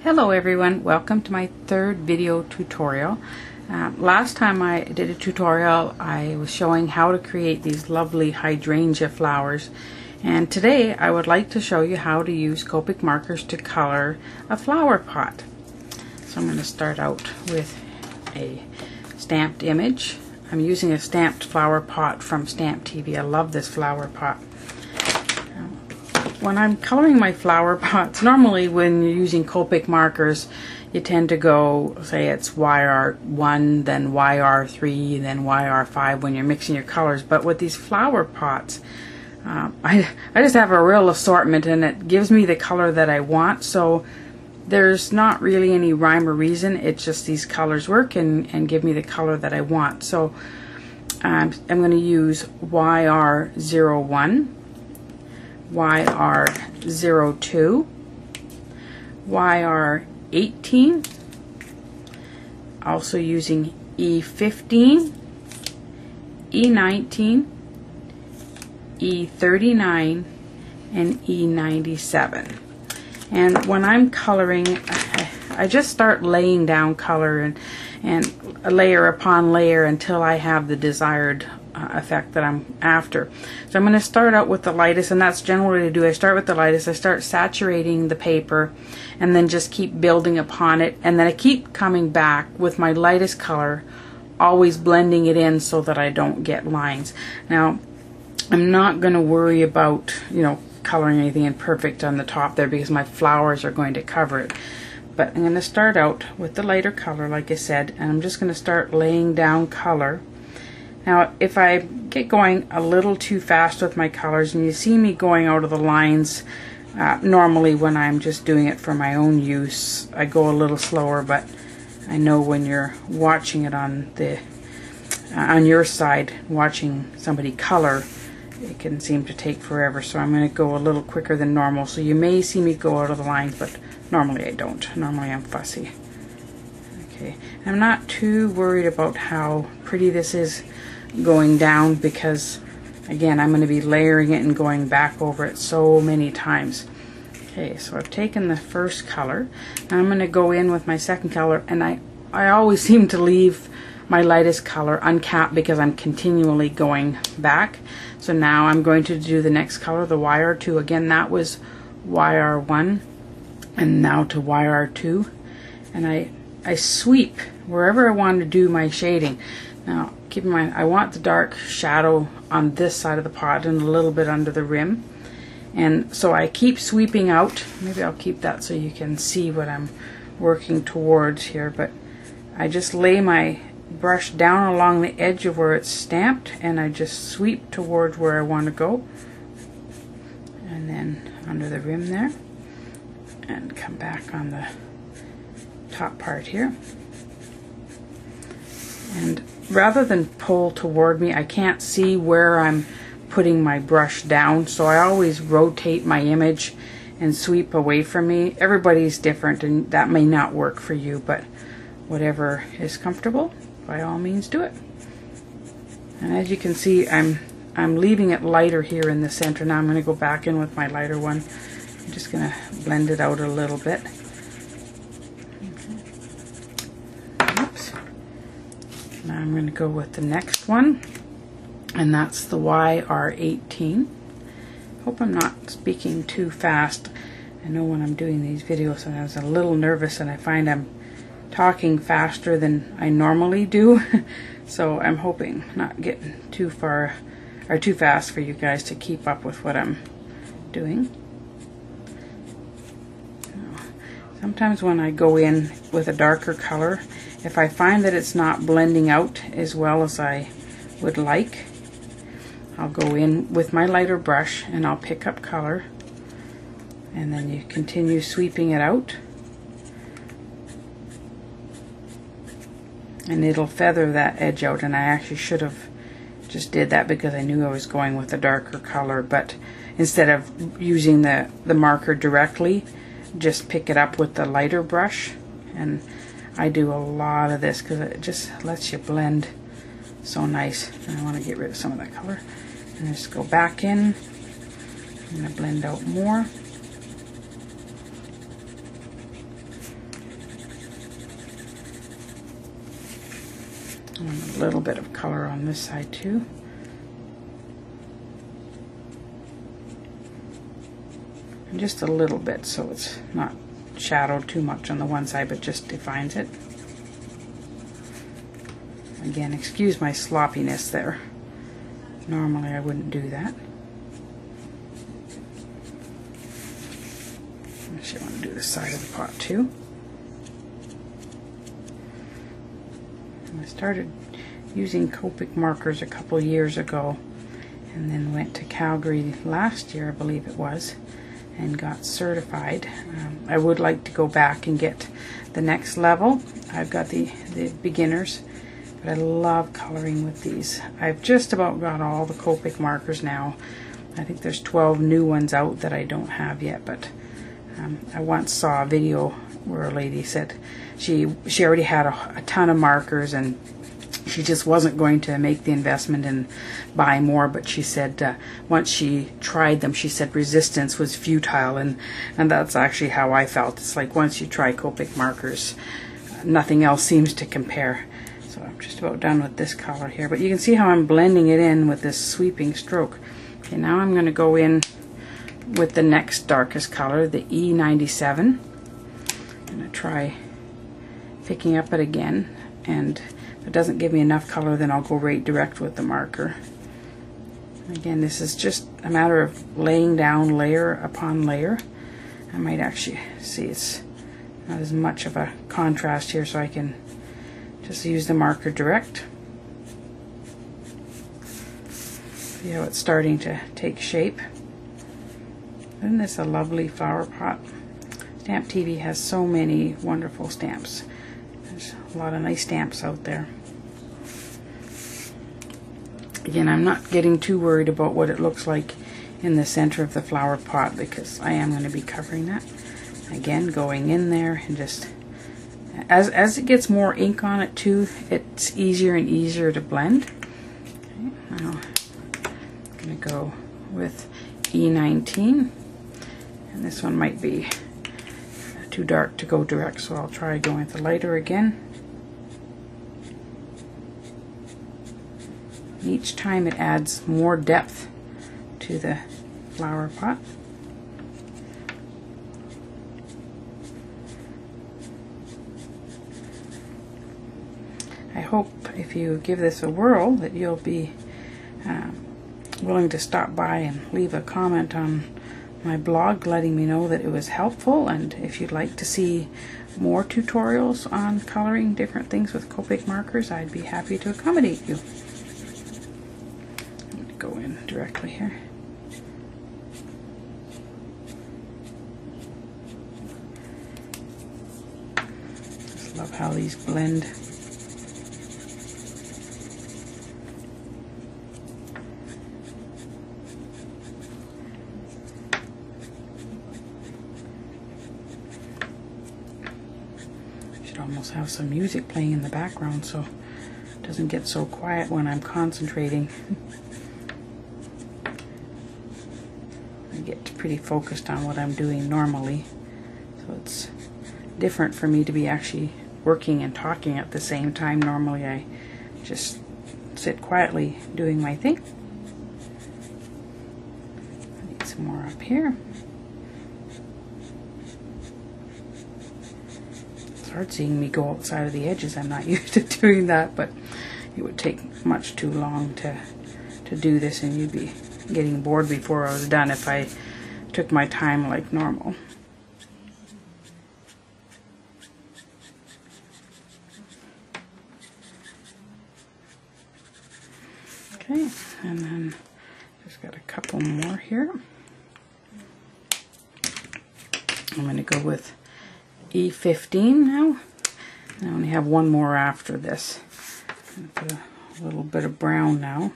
Hello everyone, welcome to my third video tutorial. Last time I did a tutorial I was showing how to create these lovely hydrangea flowers, and today I would like to show you how to use Copic markers to color a flower pot. So I'm going to start out with a stamped image. I'm using a stamped flower pot from Stamp TV. I love this flower pot. When I'm coloring my flower pots, normally when you're using Copic markers, you tend to go, say it's YR1, then YR3, then YR5 when you're mixing your colors. But with these flower pots, I just have a real assortment, and it gives me the color that I want. So there's not really any rhyme or reason. It's just these colors work and give me the color that I want. So I'm going to use YR01. YR02, YR18, also using E15, E19, E39, and E97. And when I'm coloring, I just start laying down color and layer upon layer until I have the desired effect that I'm after. So I'm going to start out with the lightest, and that's generally what I do. I start with the lightest, I start saturating the paper, and then just keep building upon it, and then I keep coming back with my lightest color, always blending it in so that I don't get lines. Now I'm not going to worry about, coloring anything in perfect on the top there because my flowers are going to cover it. But I'm going to start out with the lighter color, like I said, and I'm just going to start laying down color. Now, if I get going a little too fast with my colors, and you see me going out of the lines, normally when I'm just doing it for my own use, I go a little slower, but I know when you're watching it on your side, watching somebody color, it can seem to take forever. So I'm going to go a little quicker than normal. So you may see me go out of the lines, but normally I don't. Normally I'm fussy. Okay, I'm not too worried about how pretty this is going down because, again, I'm going to be layering it and going back over it so many times. Okay, so I've taken the first color. Now I'm going to go in with my second color, and I always seem to leave my lightest color uncapped because I'm continually going back. So now I'm going to do the next color, the YR2. Again, that was YR1, and now to YR2. And I sweep wherever I want to do my shading. Now keep in mind, I want the dark shadow on this side of the pot and a little bit under the rim. And so I keep sweeping out. Maybe I'll keep that so you can see what I'm working towards here. But I just lay my brush down along the edge of where it's stamped, and I just sweep towards where I want to go. And then under the rim there. And come back on the top part here. And rather than pull toward me, I can't see where I'm putting my brush down, so I always rotate my image and sweep away from me. Everybody's different, and that may not work for you, but whatever is comfortable, by all means do it. And as you can see, I'm leaving it lighter here in the center. Now I'm going to go back in with my lighter one. I'm just going to blend it out a little bit. Now I'm going to go with the next one, and that's the YR18. Hope I'm not speaking too fast. I know when I'm doing these videos I was a little nervous, and I find I'm talking faster than I normally do. So I'm hoping not getting too far or too fast for you guys to keep up with what I'm doing. Sometimes when I go in with a darker color, if I find that it's not blending out as well as I would like, I'll go in with my lighter brush and I'll pick up color, and then you continue sweeping it out, and it'll feather that edge out. And I actually should have just did that because I knew I was going with a darker color, but instead of using the marker directly, just pick it up with the lighter brush. And I do a lot of this because it just lets you blend so nice. And I want to get rid of some of that color and just go back in. I'm going to blend out more. And a little bit of color on this side too. And just a little bit so it's not shadowed too much on the one side, but just defines it. Again, excuse my sloppiness there. Normally I wouldn't do that. Actually, I want to do the side of the pot too. I started using Copic markers a couple years ago, and then went to Calgary last year, I believe it was, and got certified. I would like to go back and get the next level. I've got the beginners, but I love coloring with these. I've just about got all the Copic markers now. I think there's 12 new ones out that I don't have yet, but I once saw a video where a lady said she already had a ton of markers and she just wasn't going to make the investment and buy more, but she said once she tried them, she said resistance was futile, and that's actually how I felt. It's like once you try Copic markers, nothing else seems to compare. So I'm just about done with this color here, but you can see how I'm blending it in with this sweeping stroke. Okay, now I'm going to go in with the next darkest color, the E97. I'm going to try picking up it again, and if it doesn't give me enough color, then I'll go right direct with the marker. Again, this is just a matter of laying down layer upon layer. I might actually see it's not as much of a contrast here, so I can just use the marker direct. See how it's starting to take shape. Isn't this a lovely flower pot? Stamp TV has so many wonderful stamps. There's a lot of nice stamps out there. Again, I'm not getting too worried about what it looks like in the center of the flower pot, because I am going to be covering that. Again, going in there and just as it gets more ink on it too, it's easier and easier to blend. Okay, now I'm going to go with E19, and this one might be too dark to go direct, so I'll try going with the lighter again. Each time it adds more depth to the flower pot. I hope if you give this a whirl that you'll be willing to stop by and leave a comment on my blog letting me know that it was helpful, and if you'd like to see more tutorials on coloring different things with Copic markers, I'd be happy to accommodate you. I'm going to go in directly here. Just love how these blend. Almost have some music playing in the background so it doesn't get so quiet when I'm concentrating. I get pretty focused on what I'm doing normally, so it's different for me to be actually working and talking at the same time. Normally I just sit quietly doing my thing. I need some more up here. Hard seeing me go outside of the edges. I'm not used to doing that, but it would take much too long to do this, and you'd be getting bored before I was done if I took my time like normal. Okay, and then just got a couple more here. I'm going to go with E15 now. I only have one more after this. Put a little bit of brown now.